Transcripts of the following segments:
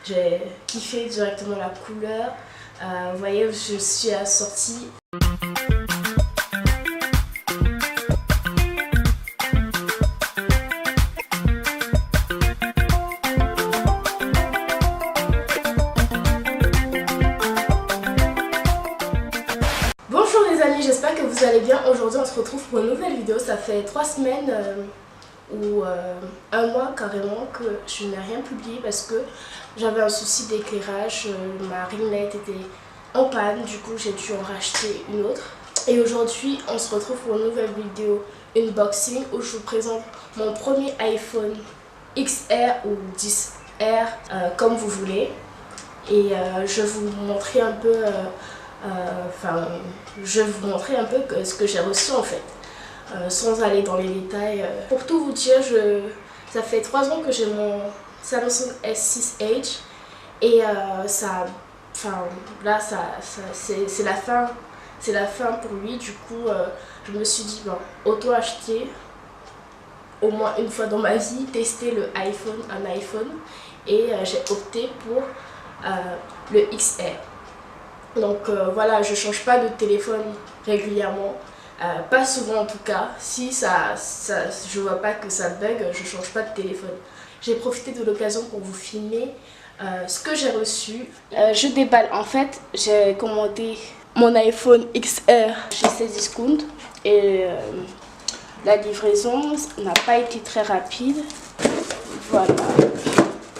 J'ai kiffé directement la couleur. Vous voyez, je suis assortie. Bonjour les amis, j'espère que vous allez bien. Aujourd'hui on se retrouve pour une nouvelle vidéo. Ça fait 3 semaines ou un mois carrément que je n'ai rien publié parce que j'avais un souci d'éclairage. Ma ring light était en panne, du coup j'ai dû en racheter une autre. Et aujourd'hui on se retrouve pour une nouvelle vidéo unboxing où je vous présente mon premier iPhone XR ou 10R comme vous voulez. Et je vais vous montrer un peu je vais vous montrer un peu ce que j'ai reçu en fait, sans aller dans les détails. Pour tout vous dire, ça fait 3 ans que j'ai mon Samsung S6 Edge et là c'est la fin, pour lui. Du coup, je me suis dit bon, auto acheter au moins une fois dans ma vie, tester un iPhone, et j'ai opté pour le XR. Donc voilà, je change pas de téléphone régulièrement, pas souvent en tout cas. Si je vois pas que ça bug, je change pas de téléphone. J'ai profité de l'occasion pour vous filmer ce que j'ai reçu. Je déballe, en fait, j'ai commandé mon iPhone XR chez Cdiscount et la livraison n'a pas été très rapide. Voilà,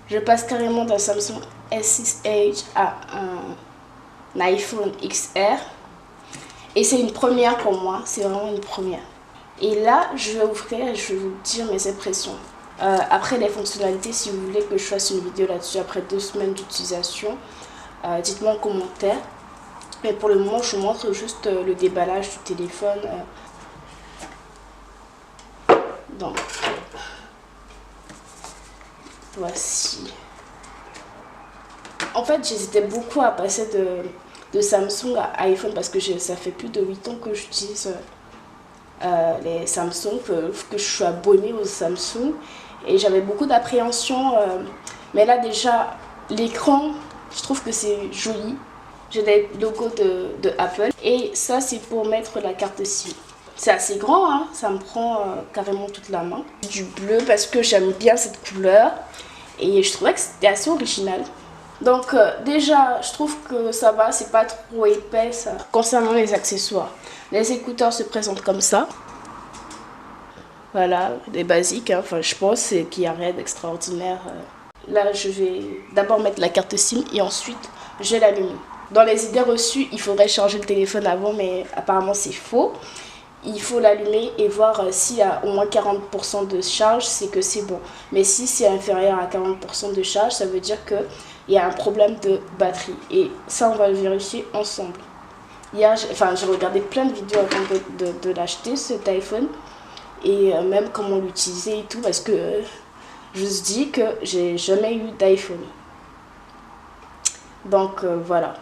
je passe carrément d'un Samsung S6 Edge à un iPhone XR et c'est une première pour moi, c'est vraiment une première. Et là je vais ouvrir et je vais vous dire mes impressions. Après les fonctionnalités, si vous voulez que je fasse une vidéo là-dessus après 2 semaines d'utilisation, dites-moi en commentaire. Mais pour le moment je vous montre juste le déballage du téléphone. Donc voici. En fait j'hésitais beaucoup à passer de Samsung à iPhone parce que ça fait plus de 8 ans que j'utilise les Samsung, que je suis abonnée aux Samsung, et j'avais beaucoup d'appréhension, mais là déjà l'écran, je trouve que c'est joli. J'ai des logos de Apple et ça c'est pour mettre la carte SIM. C'est assez grand, hein, ça me prend carrément toute la main. Du bleu parce que j'aime bien cette couleur et je trouvais que c'était assez original. Donc déjà je trouve que ça va, c'est pas trop épais ça. Concernant les accessoires, les écouteurs se présentent comme ça. Voilà, des basiques, hein. Enfin je pense qu'il n'y a rien d'extraordinaire. Là je vais d'abord mettre la carte SIM et ensuite je l'allume. Dans les idées reçues, il faudrait charger le téléphone avant, mais apparemment c'est faux. Il faut l'allumer et voir s'il y a au moins 40% de charge, c'est que c'est bon. Mais si c'est inférieur à 40% de charge, ça veut dire qu'il y a un problème de batterie. Et ça, on va le vérifier ensemble. Hier, j'ai regardé plein de vidéos avant de l'acheter, cet iPhone. Et même comment l'utiliser et tout, parce que je me dis que j'ai jamais eu d'iPhone. Donc voilà.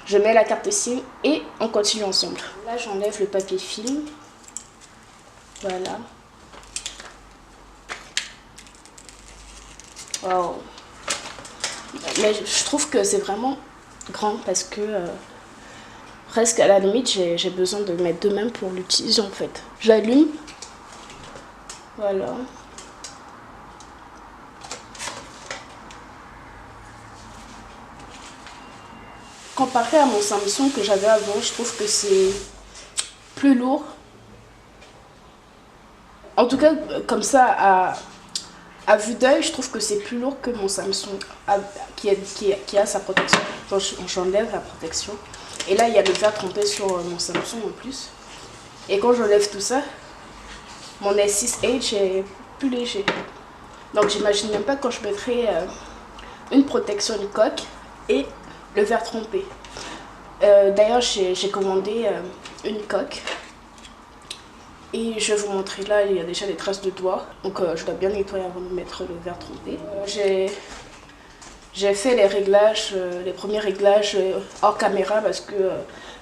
Je mets la carte SIM et on continue ensemble. Là, j'enlève le papier film. Voilà. Wow. Mais je trouve que c'est vraiment grand parce que presque à la limite, j'ai besoin de mettre 2 mains pour l'utiliser en fait. J'allume. Voilà. Comparé à mon Samsung que j'avais avant, je trouve que c'est plus lourd. En tout cas, comme ça, à vue d'œil, je trouve que c'est plus lourd que mon Samsung qui a sa protection. Donc, j'enlève la protection. Et là, il y a le verre trempé sur mon Samsung en plus. Et quand j'enlève tout ça, mon S6 Edge est plus léger. Donc, j'imagine même pas quand je mettrai une protection, une coque et le verre trempé. D'ailleurs j'ai commandé une coque et je vais vous montrer. Là il y a déjà des traces de doigts, donc je dois bien nettoyer avant de mettre le verre trempé. J'ai fait les premiers réglages hors caméra parce que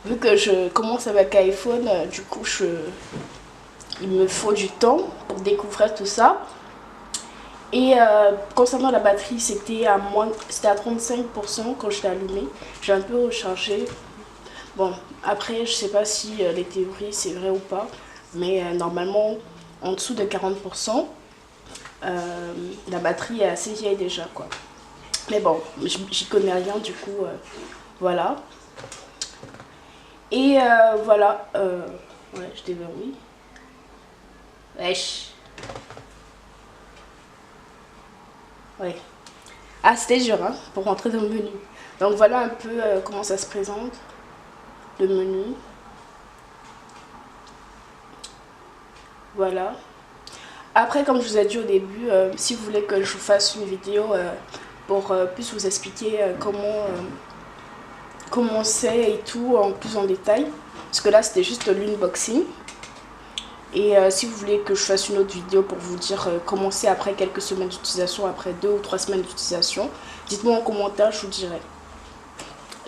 vu que je commence avec iPhone, du coup il me faut du temps pour découvrir tout ça. Et concernant la batterie, c'était à 35% quand je l'ai allumé. J'ai un peu rechargé. Bon, après, je sais pas si les théories c'est vrai ou pas, mais normalement, en dessous de 40%, la batterie est assez vieille déjà, quoi. Mais bon, j'y connais rien, du coup, voilà. Et voilà, ouais, je déverrouille. Wesh. Ouais. Ah, c'était dur, hein, pour rentrer dans le menu. Donc voilà un peu comment ça se présente, le menu. Voilà. Après, comme je vous ai dit au début, si vous voulez que je vous fasse une vidéo pour plus vous expliquer comment c'est et tout en plus en détail, parce que là c'était juste l'unboxing. Et si vous voulez que je fasse une autre vidéo pour vous dire comment c'est après quelques semaines d'utilisation, après 2 ou 3 semaines d'utilisation, dites-moi en commentaire, je vous dirai.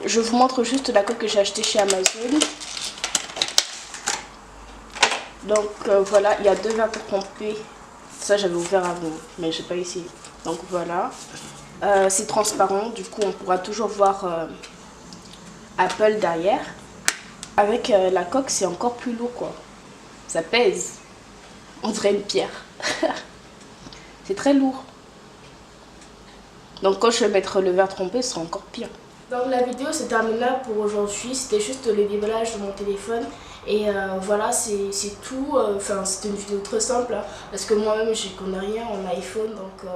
Je vous montre juste la coque que j'ai achetée chez Amazon. Donc voilà, il y a 2 verres pour tremper. Ça j'avais ouvert avant, mais j'ai pas essayé. Donc voilà. C'est transparent, du coup on pourra toujours voir Apple derrière. Avec la coque, c'est encore plus lourd, quoi. Ça pèse. On dirait une pierre. C'est très lourd. Donc quand je vais mettre le verre trempé, ce sera encore pire. Donc la vidéo se termine là pour aujourd'hui. C'était juste le déballage de mon téléphone. Et voilà, c'est tout. Enfin, c'était une vidéo très simple, hein, parce que moi-même, je connais rien en iPhone. Donc